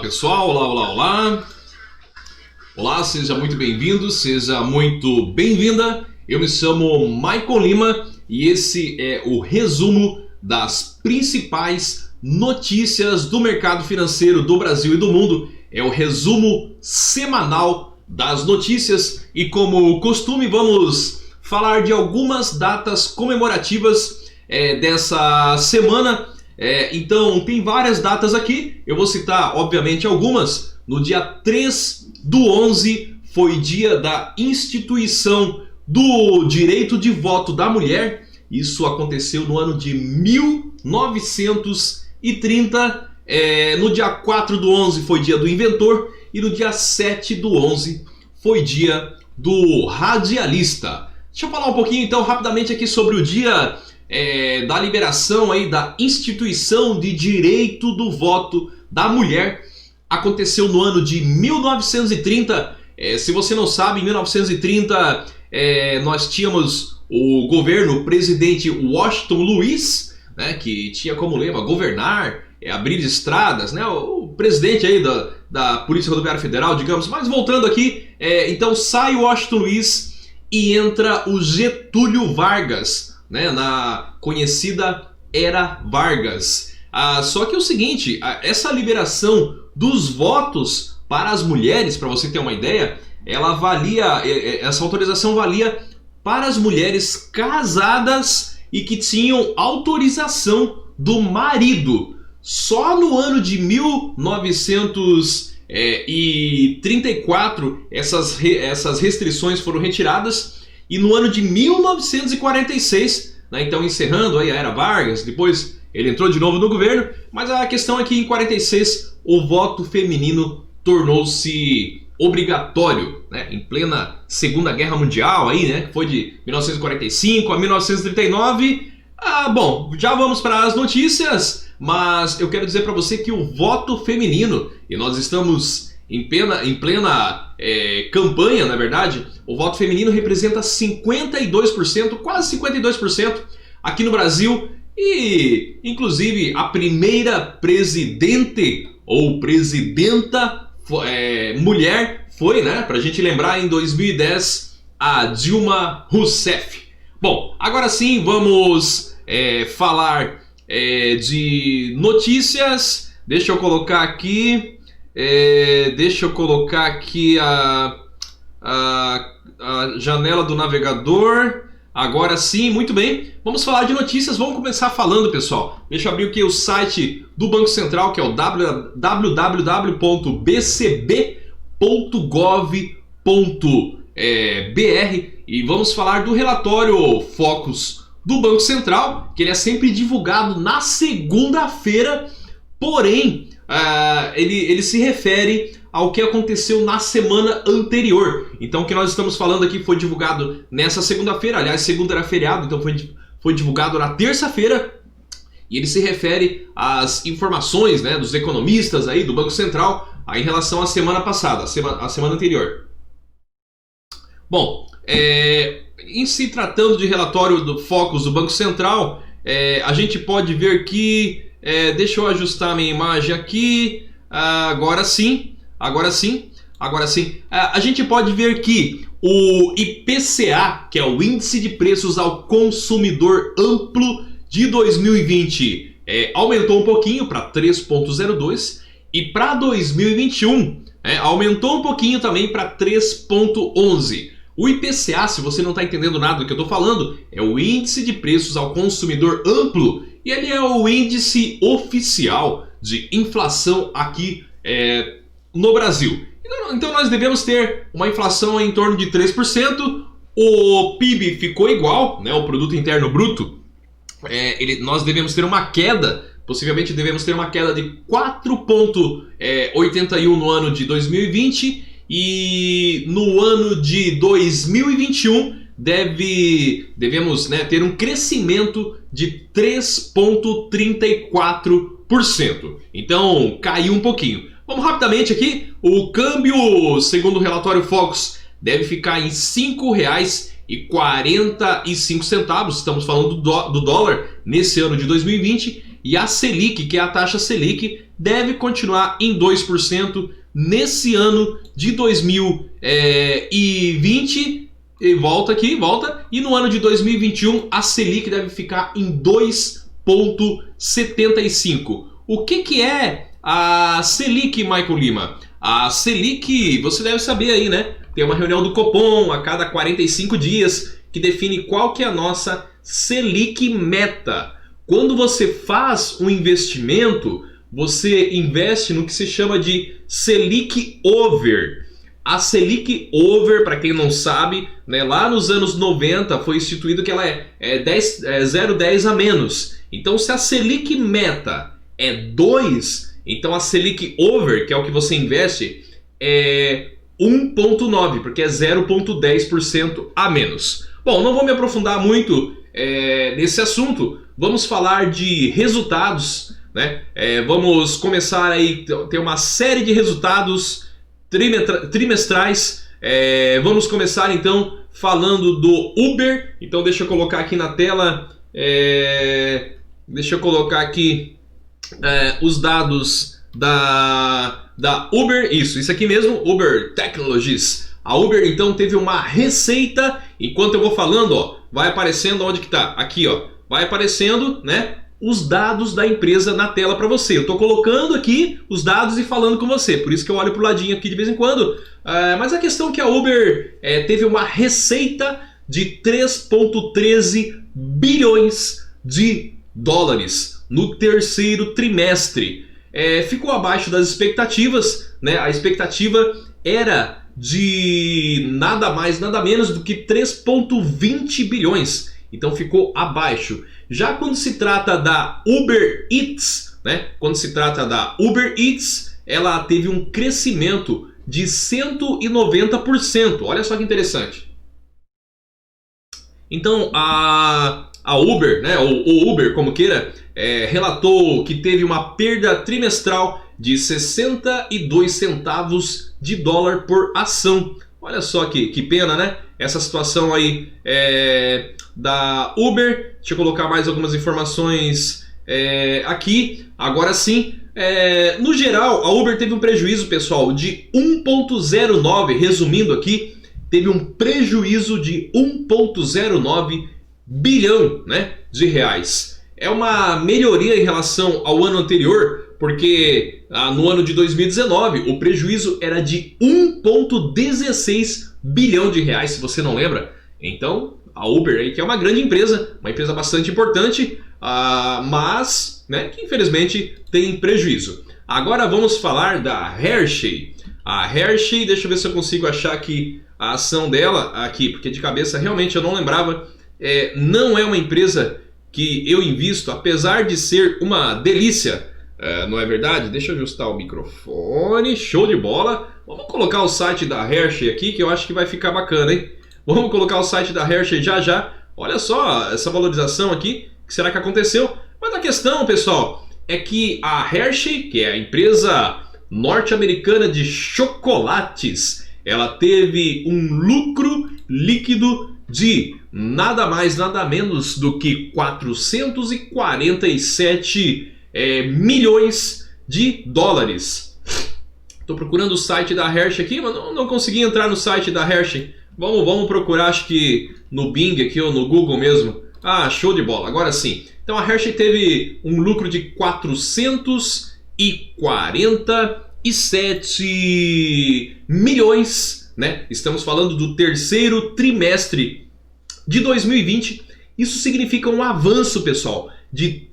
pessoal, olá. Olá, seja muito bem-vindo, seja muito bem-vinda. Eu me chamo Michael Lima e esse é o resumo das principais notícias do mercado financeiro do Brasil e do mundo. É o resumo semanal das notícias e, como costume, vamos falar de algumas datas comemorativas dessa semana. Então tem várias datas aqui, eu vou citar obviamente algumas. No dia 3/11 foi dia da instituição do direito de voto da mulher. Isso aconteceu no ano de 1930. No dia 4/11 foi dia do inventor e no dia 7/11 foi dia do radialista. Deixa eu falar um pouquinho então rapidamente aqui sobre o dia da liberação aí da instituição de direito do voto da mulher. Aconteceu no ano de 1930. Se você não sabe, em 1930 nós tínhamos o governo, o presidente Washington Luiz, né, que tinha como lema governar, abrir estradas, né, o presidente aí da Polícia Rodoviária Federal, digamos. Mas voltando aqui, então sai o Washington Luiz e entra o Getúlio Vargas, né, na conhecida Era Vargas. Só que é o seguinte, essa liberação dos votos para as mulheres, para você ter uma ideia, essa autorização valia para as mulheres casadas e que tinham autorização do marido. Só no ano de 1934 essas restrições foram retiradas. E no ano de 1946, né, então encerrando aí a Era Vargas, depois ele entrou de novo no governo, mas a questão é que em 46 o voto feminino tornou-se obrigatório, né, em plena Segunda Guerra Mundial, aí, né, que foi de 1945 a 1939. Bom, já vamos para as notícias, mas eu quero dizer para você que o voto feminino, e nós estamos em plena campanha, na verdade, o voto feminino representa 52%, quase 52% aqui no Brasil. E, inclusive, a primeira presidente ou presidenta mulher foi, né, pra gente lembrar, em 2010, a Dilma Rousseff. Bom, agora sim, vamos falar de notícias. Deixa eu colocar aqui a janela do navegador. Agora sim, muito bem. Vamos falar de notícias. Vamos começar falando, pessoal. Deixa eu abrir aqui o site do Banco Central, que é o www.bcb.gov.br, e vamos falar do relatório Focus do Banco Central, que ele é sempre divulgado na segunda-feira, porém ele se refere ao que aconteceu na semana anterior. Então o que nós estamos falando aqui foi divulgado nessa segunda-feira. Aliás, segunda era feriado, então foi divulgado na terça-feira. E ele se refere às informações, né, dos economistas aí do Banco Central em relação à semana passada, a semana anterior. Bom, em se tratando de relatório do Focus do Banco Central, a gente pode ver que deixa eu ajustar a minha imagem aqui. Agora sim. A gente pode ver que o IPCA, que é o Índice de Preços ao Consumidor Amplo de 2020, aumentou um pouquinho para 3,02, e para 2021 aumentou um pouquinho também para 3,11. O IPCA, se você não está entendendo nada do que eu estou falando, é o Índice de Preços ao Consumidor Amplo, e ele é o índice oficial de inflação aqui no Brasil. Então nós devemos ter uma inflação em torno de 3%. O PIB ficou igual, né, o Produto Interno Bruto. Nós devemos ter uma queda, possivelmente devemos ter uma queda de 4,81 no ano de 2020, e no ano de 2021 devemos, né, ter um crescimento de 3,34%. Então caiu um pouquinho. Vamos rapidamente aqui. O câmbio, segundo o relatório Focus, deve ficar em R$ 5,45. Estamos falando do dólar nesse ano de 2020. E a Selic, que é a taxa Selic, deve continuar em 2% nesse ano de 2020. E volta aqui, volta. E no ano de 2021 a Selic deve ficar em 2,75. O que é a Selic, Michael Lima? A Selic, você deve saber aí, né? Tem uma reunião do Copom a cada 45 dias que define qual que é a nossa Selic meta. Quando você faz um investimento, você investe no que se chama de Selic Over. A Selic Over, para quem não sabe, né, lá nos anos 90 foi instituído que ela é 0,10 a menos. Então, se a Selic meta é 2, então a Selic Over, que é o que você investe, é 1,9, porque é 0,10% a menos. Bom, não vou me aprofundar muito nesse assunto. Vamos falar de resultados, né? Vamos começar aí, ter uma série de resultados trimestrais. Vamos começar então falando do Uber. Então deixa eu colocar aqui na tela, deixa eu colocar aqui os dados da Uber. Isso aqui mesmo, Uber Technologies. A Uber então teve uma receita. Enquanto eu vou falando, ó, vai aparecendo onde que tá? Aqui, ó, vai aparecendo, né, os dados da empresa na tela para você. Eu estou colocando aqui os dados e falando com você, por isso que eu olho pro ladinho aqui de vez em quando. Mas a questão é que a Uber teve uma receita de 3,13 bilhões de dólares no terceiro trimestre. Ficou abaixo das expectativas, né? A expectativa era de nada mais, nada menos do que 3,20 bilhões. Então ficou abaixo. Já quando se trata da Uber Eats, né? Quando se trata da Uber Eats, ela teve um crescimento de 190%. Olha só que interessante. Então a Uber, né? O Uber, como queira, relatou que teve uma perda trimestral de 62 centavos de dólar por ação. Olha só que pena, né? Essa situação aí da Uber. Deixa eu colocar mais algumas informações aqui. Agora sim, no geral, a Uber teve um prejuízo, pessoal, de 1,09. Resumindo aqui, teve um prejuízo de 1,09 bilhão, né, de reais. É uma melhoria em relação ao ano anterior, porque no ano de 2019 o prejuízo era de 1,16 bilhão de reais, se você não lembra. Então, a Uber aí, que é uma grande empresa, uma empresa bastante importante, mas, né, que infelizmente tem prejuízo. Agora vamos falar da Hershey. A Hershey, deixa eu ver se eu consigo achar aqui a ação dela aqui, porque de cabeça realmente eu não lembrava. Não é uma empresa que eu invisto, apesar de ser uma delícia. Não é verdade? Deixa eu ajustar o microfone. Show de bola. Vamos colocar o site da Hershey aqui, que eu acho que vai ficar bacana, hein? Vamos colocar o site da Hershey já. Olha só essa valorização aqui. O que será que aconteceu? Mas a questão, pessoal, é que a Hershey, que é a empresa norte-americana de chocolates, ela teve um lucro líquido de nada mais, nada menos do que 447 milhões de dólares. Estou procurando o site da Hershey aqui, mas não consegui entrar no site da Hershey. Vamos procurar, acho que no Bing aqui ou no Google mesmo. Show de bola, agora sim. Então a Hershey teve um lucro de 447 milhões, né? Estamos falando do terceiro trimestre de 2020. Isso significa um avanço, pessoal, de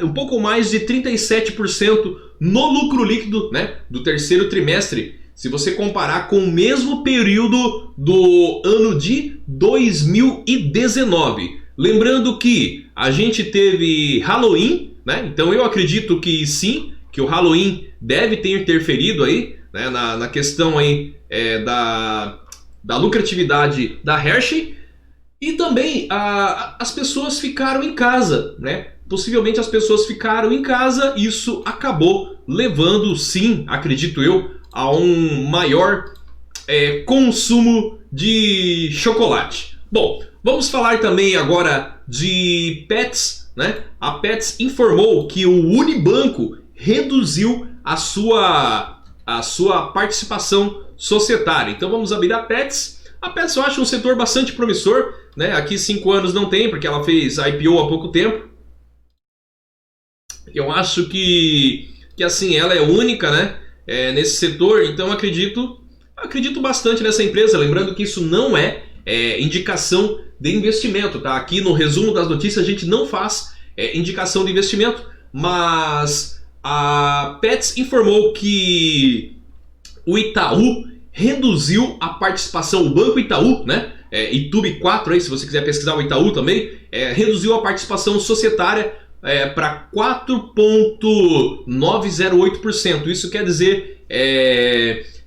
um pouco mais de 37% no lucro líquido, né, do terceiro trimestre, se você comparar com o mesmo período do ano de 2019. Lembrando que a gente teve Halloween, né? Então eu acredito que sim, que o Halloween deve ter interferido aí, né, na questão aí da lucratividade da Hershey. E também as pessoas ficaram em casa, né? Possivelmente as pessoas ficaram em casa, isso acabou levando, sim, acredito eu, a um maior consumo de chocolate. Bom, vamos falar também agora de pets, né, a Petz informou que o Unibanco reduziu a sua participação societária. Então vamos abrir a Petz. A Petz eu acho um setor bastante promissor, né? Aqui 5 anos não tem, porque ela fez IPO há pouco tempo. Eu acho que assim, ela é única, né, nesse setor, então acredito bastante nessa empresa. Lembrando que isso não é indicação de investimento, tá? Aqui no resumo das notícias a gente não faz indicação de investimento, mas a Petz informou que o Itaú reduziu a participação, o Banco Itaú, né? Itube 4, aí, se você quiser pesquisar o Itaú também, reduziu a participação societária para 4,908%. Isso quer dizer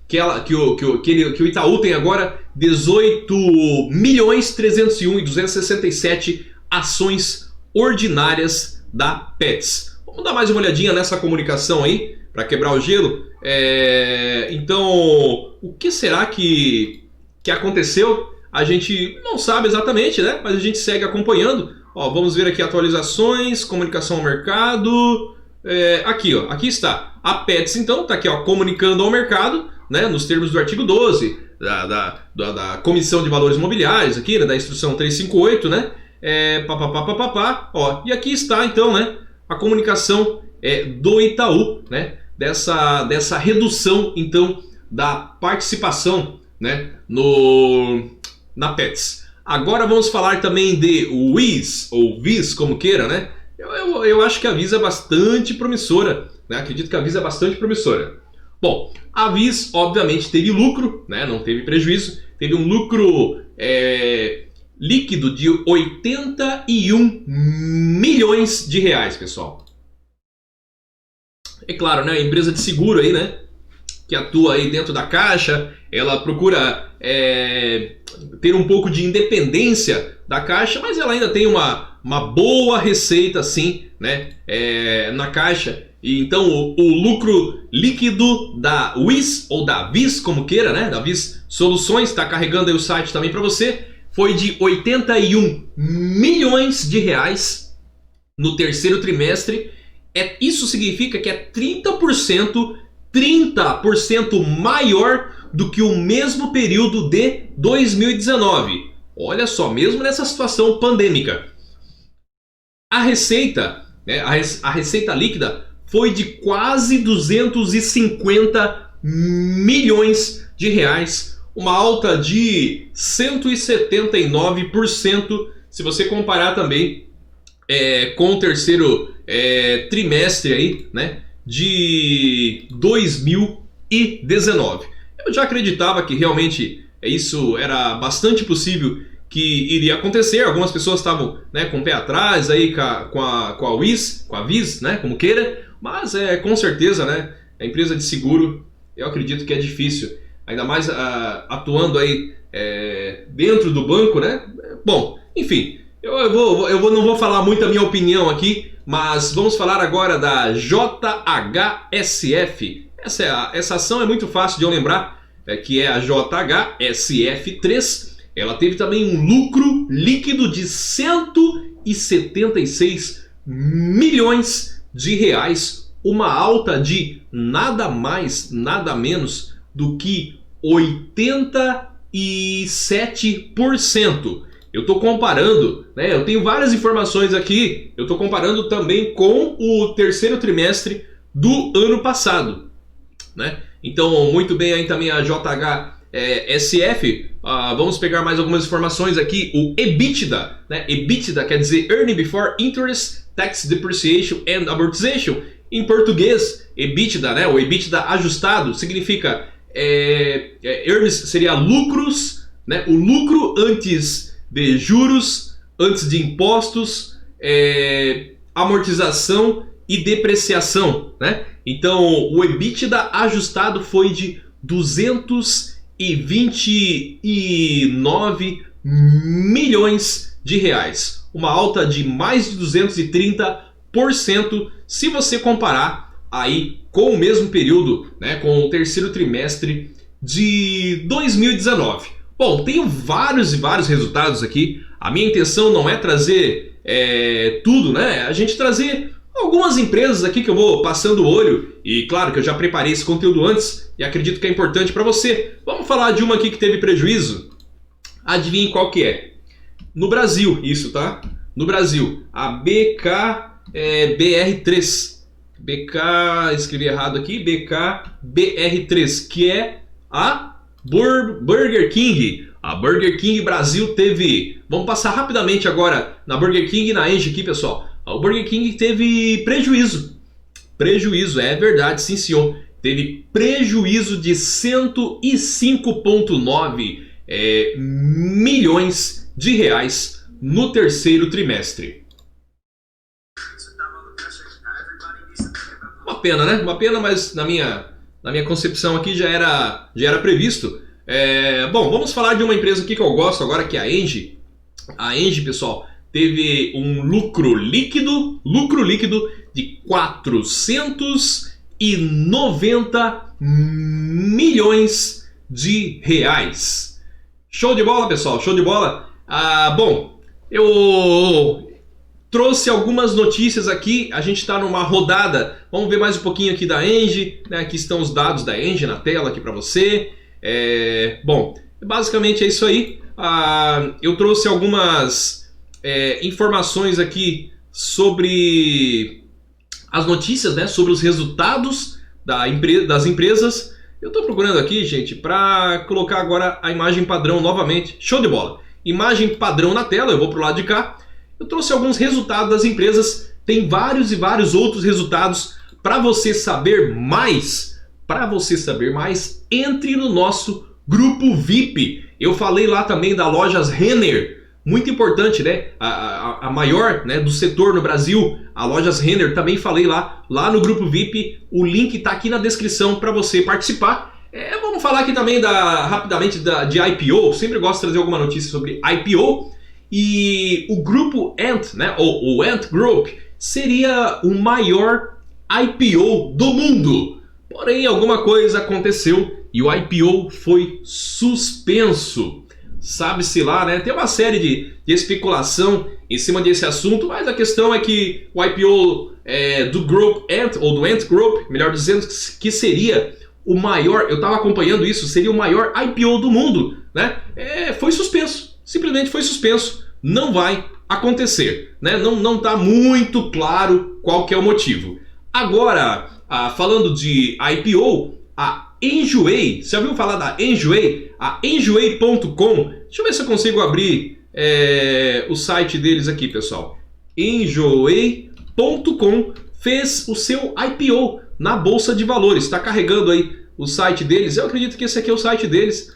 que o Itaú tem agora 18.301.267 ações ordinárias da Petz. Vamos dar mais uma olhadinha nessa comunicação aí, para quebrar o gelo. Então, o que será que aconteceu? A gente não sabe exatamente, né? Mas a gente segue acompanhando. Ó, vamos ver aqui atualizações, comunicação ao mercado. Aqui está. A Petz, então, está aqui, ó, comunicando ao mercado, né, nos termos do artigo 12 da Comissão de Valores Imobiliários, aqui, né, da Instrução 358, né? Ó, e aqui está, então, né, a comunicação do Itaú, né, dessa redução, então, da participação, né, na Petz. Agora vamos falar também de WIS, ou VIS, como queira, né? Eu acho que a VIS é bastante promissora, né? Acredito que a VIS é bastante promissora. Bom, a VIS, obviamente, teve lucro, né? Não teve prejuízo. Teve um lucro líquido de 81 milhões de reais, pessoal. É claro, né? A empresa de seguro aí, né, que atua aí dentro da Caixa, ela procura ter um pouco de independência da Caixa, mas ela ainda tem uma boa receita, sim, né, na Caixa. E então o lucro líquido da WIS, ou da VIS, como queira, né, da VIS Soluções, está carregando aí o site também para você, foi de 81 milhões de reais no terceiro trimestre. Isso significa que é 30% maior do que o mesmo período de 2019. Olha só, mesmo nessa situação pandêmica. A receita, né, a receita líquida foi de quase 250 milhões de reais, uma alta de 179%, se você comparar também com o terceiro trimestre aí, né, de 2019. Eu já acreditava que realmente isso era bastante possível que iria acontecer. Algumas pessoas estavam, né, com o pé atrás aí com a VIS, né, como queira, mas com certeza, né, a empresa de seguro, eu acredito que é difícil, ainda mais atuando aí dentro do banco, né? Bom, enfim, eu não vou falar muito a minha opinião aqui, mas vamos falar agora da JHSF. Essa ação é muito fácil de eu lembrar, que é a JHSF3. Ela teve também um lucro líquido de 176 milhões de reais, uma alta de nada mais, nada menos do que 87%. Eu estou comparando, né? Eu tenho várias informações aqui. Eu estou comparando também com o terceiro trimestre do ano passado, né? Então, muito bem aí também a JHSF. Vamos pegar mais algumas informações aqui. O EBITDA, né? EBITDA quer dizer Earning Before Interest, Tax Depreciation and Amortization. Em português, EBITDA, né? O EBITDA ajustado significa earnings seria lucros, né? O lucro antes de juros, antes de impostos, amortização e depreciação, né? Então o EBITDA ajustado foi de 229 milhões de reais, uma alta de mais de 230% se você comparar aí com o mesmo período, né, com o terceiro trimestre de 2019. Bom, tenho vários e vários resultados aqui A minha intenção não é trazer tudo, né? A gente trazer algumas empresas aqui que eu vou passando o olho. E claro que eu já preparei esse conteúdo antes e acredito que é importante para você. Vamos falar de uma aqui que teve prejuízo? Adivinhe qual que é? No Brasil, isso, tá? No Brasil, a BKBR3. Escrevi errado aqui, BKBR3, que é a Burger King. A Burger King Brasil teve... Vamos passar rapidamente agora na Burger King e na Engie aqui, pessoal. A Burger King teve prejuízo. Prejuízo, é verdade, sim senhor. Teve prejuízo de 105,9 milhões de reais no terceiro trimestre. Uma pena, né? Uma pena, mas na minha concepção aqui já era previsto. Bom, vamos falar de uma empresa aqui que eu gosto agora, que é a Engie. A Engie, pessoal, teve um lucro líquido de 490 milhões de reais. Show de bola, pessoal, show de bola. Bom, eu trouxe algumas notícias aqui, a gente está numa rodada, vamos ver mais um pouquinho aqui da Engie, né? Aqui estão os dados da Engie na tela aqui para você. Bom, basicamente é isso aí. Eu trouxe algumas informações aqui sobre as notícias, né? Sobre os resultados das empresas. Eu estou procurando aqui, gente, para colocar agora a imagem padrão novamente. Show de bola! Imagem padrão na tela, eu vou para o lado de cá. Eu trouxe alguns resultados das empresas, tem vários e vários outros resultados. Para você saber mais, entre no nosso grupo VIP. Eu falei lá também da Lojas Renner, muito importante, né? A maior, né, do setor no Brasil, a Lojas Renner, também falei lá no grupo VIP. O link está aqui na descrição para você participar. Vamos falar aqui também rapidamente de IPO. Sempre gosto de trazer alguma notícia sobre IPO. E o grupo Ant, né, ou o Ant Group, seria o maior IPO do mundo. Porém, alguma coisa aconteceu e o IPO foi suspenso. Sabe-se lá, né? Tem uma série de especulação em cima desse assunto, mas a questão é que o IPO do Group Ant, ou do Ant Group, melhor dizendo, que seria o maior, eu estava acompanhando isso, seria o maior IPO do mundo, né? Foi suspenso, simplesmente foi suspenso, não vai acontecer, né? Não está muito claro qual que é o motivo. Agora, falando de IPO, a Enjoei, você já ouviu falar da Enjoei? A Enjoei.com, deixa eu ver se eu consigo abrir o site deles aqui, pessoal. Enjoei.com fez o seu IPO na Bolsa de Valores, está carregando aí o site deles. Eu acredito que esse aqui é o site deles,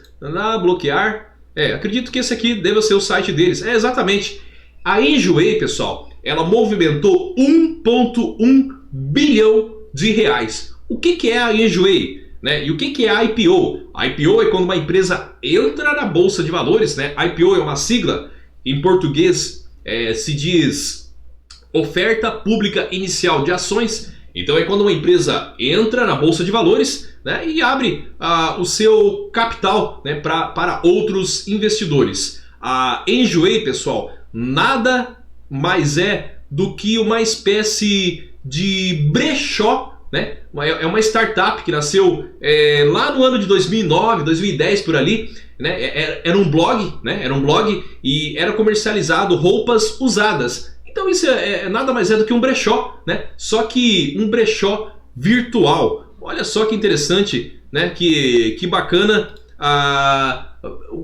bloquear. Acredito que esse aqui deve ser o site deles. Exatamente. A Enjoei, pessoal, ela movimentou 1,1 bilhão de reais. O que é a Enjoei? Né? E o que é a IPO? A IPO é quando uma empresa entra na Bolsa de Valores, né? IPO é uma sigla, em português se diz Oferta Pública Inicial de Ações. Então é quando uma empresa entra na Bolsa de Valores, né, e abre o seu capital, né, para outros investidores. A Enjoei, pessoal, nada mais é do que uma espécie de brechó, né? É uma startup que nasceu lá no ano de 2009, 2010 por ali, né? Era um blog, né? Era um blog e era comercializado roupas usadas. Então isso nada mais é do que um brechó, né? Só que um brechó virtual. Olha só que interessante, né? Que bacana,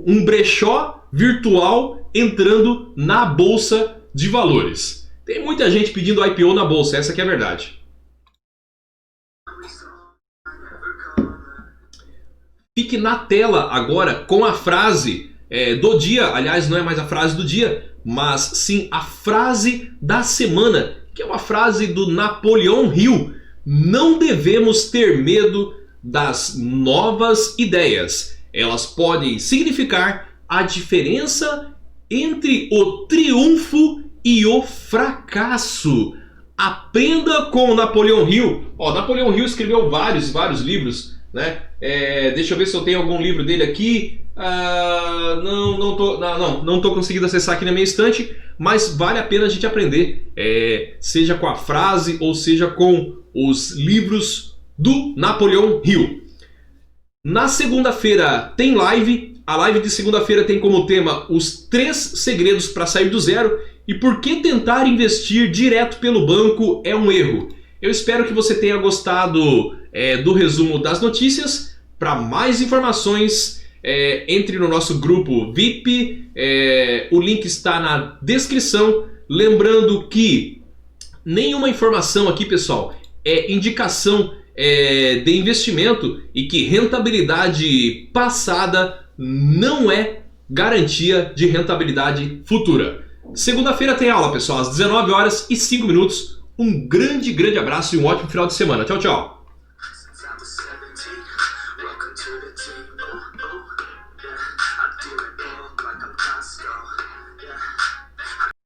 um brechó virtual entrando na Bolsa de Valores. Tem muita gente pedindo IPO na Bolsa, essa que é a verdade. Fique na tela agora com a frase do dia. Aliás, não é mais a frase do dia, mas sim a frase da semana, que é uma frase do Napoleão Hill. Não devemos ter medo das novas ideias. Elas podem significar a diferença entre o triunfo e o fracasso. Aprenda com o Napoleão Hill. Napoleão Hill escreveu vários livros, né? Deixa eu ver se eu tenho algum livro dele aqui. Não tô conseguindo acessar aqui na minha estante, mas vale a pena a gente aprender, seja com a frase ou seja com os livros do Napoleão Hill. Na segunda-feira tem live. A live de segunda-feira tem como tema os 3 segredos para sair do zero e por que tentar investir direto pelo banco é um erro. Eu espero que você tenha gostado do resumo das notícias. Para mais informações, entre no nosso grupo VIP, o link está na descrição. Lembrando que nenhuma informação aqui, pessoal, é indicação de investimento e que rentabilidade passada não é garantia de rentabilidade futura. Segunda-feira tem aula, pessoal, às 19h05. Um grande abraço e um ótimo final de semana. Tchau, tchau.